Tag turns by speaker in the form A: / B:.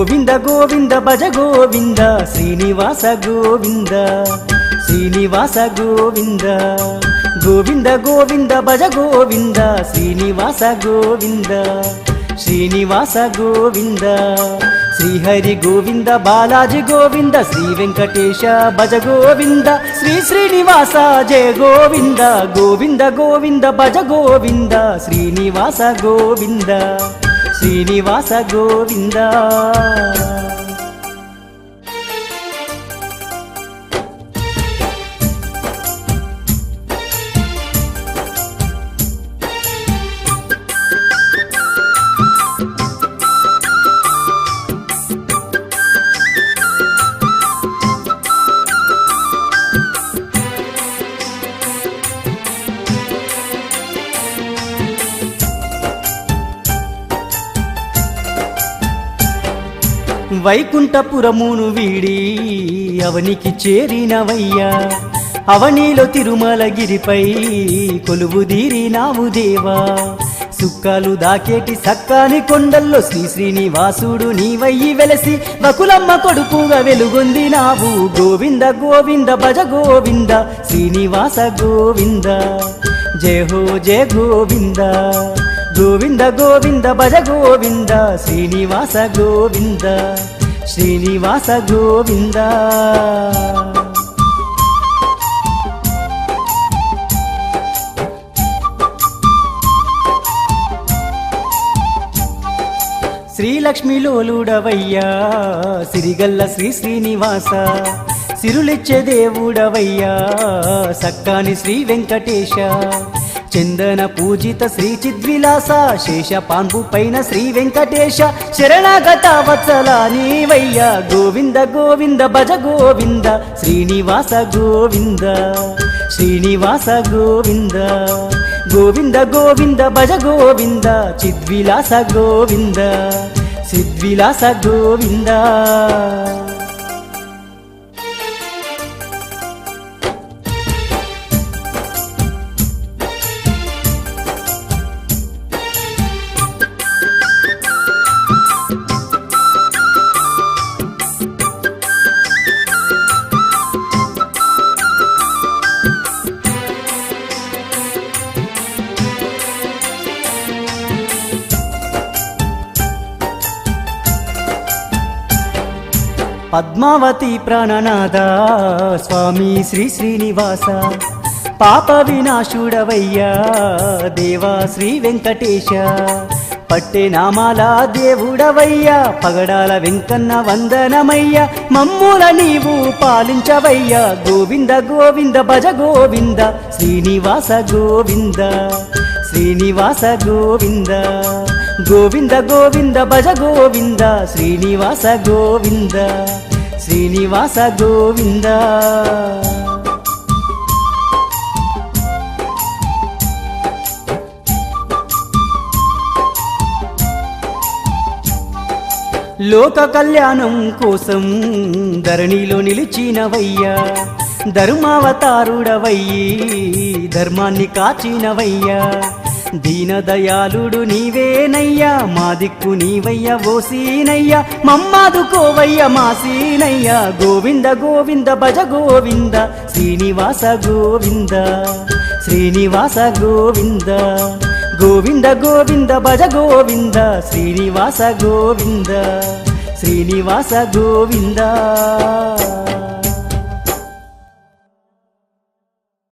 A: గోవింద గోవింద భజ గోవింద శ్రీనివాస గోవింద శ్రీనివాస గోవింద గోవింద గోవింద భజ గోవింద శ్రీనివాస గోవింద శ్రీనివాస గోవింద శ్రీహరి గోవింద బాలాజీ గోవింద శ్రీ వెంకటేశ భజ గోవింద శ్రీ శ్రీనివాస జయ గోవింద గోవింద గోవింద భజ గోవింద శ్రీనివాస గోవింద శ్రీనివాస గోవింద వైకుంఠపురమును వీడి అవనికి చేరినవయ్యా అవనిలో తిరుమలగిరిపై కొలువుదీరినావు దేవా సుక్కలు దాకేటి సక్కాని కొండల్లో శ్రీ శ్రీనివాసుడు నీవయ్యి వెలసి బకులమ్మ కొడుకుగా వెలుగొందినావు గోవింద గోవింద భజ గోవింద శ్రీనివాస గోవింద జయ హో జయ గోవింద గోవింద గోవింద భజ గోవింద శ్రీనివాస గోవింద శ్రీనివాస గోవింద శ్రీలక్ష్మిలోలుడవయ్యా సిరిగల్ల శ్రీ శ్రీనివాస సిరులిచ్చే దేవుడవయ్యా సక్కాని శ్రీ వెంకటేశ చందన పూజిత శ్రీ చిద్విలాస శేష పాన్పు పైన శ్రీ వెంకటేశ శరణాగత వత్సల నీవయ్యా గోవింద గోవింద భజ గోవింద శ్రీనివాస గోవింద శ్రీనివాస గోవింద గోవింద గోవింద భజ గోవింద చిద్విలాస గోవింద చిద్విలాస గోవింద పద్మావతి ప్రాణనాథ స్వామి శ్రీ శ్రీనివాస పాప వినాశుడవయ్యా దేవా శ్రీ వెంకటేశ పట్టె నామాల దేవుడవయ్యా పగడాల వెంకన్న వందనమయ్యా మమ్ముల నీవు పాలించవయ్యా గోవింద గోవింద భజ గోవింద శ్రీనివాస గోవింద శ్రీనివాస గోవింద గోవింద గోవింద భజ గోవింద శ్రీనివాస గోవింద శ్రీనివాస గోవింద లోక కళ్యాణం కోసం ధరణిలో నిలిచినవయ్యా ధర్మావతారుడవయ్యి ధర్మాన్ని కాచినవయ్యా దీనదయాళుడు నీవేనయ్యా మా దిక్కు నీవయ్య ఓసీనయ్యా మమ్మాదుకోవయ్య మాసీనయ్యా గోవింద గోవింద భజ గోవింద శ్రీనివాస గోవింద శ్రీనివాస గోవింద గోవింద గోవింద భజ గోవింద శ్రీనివాస గోవింద శ్రీనివాస గోవింద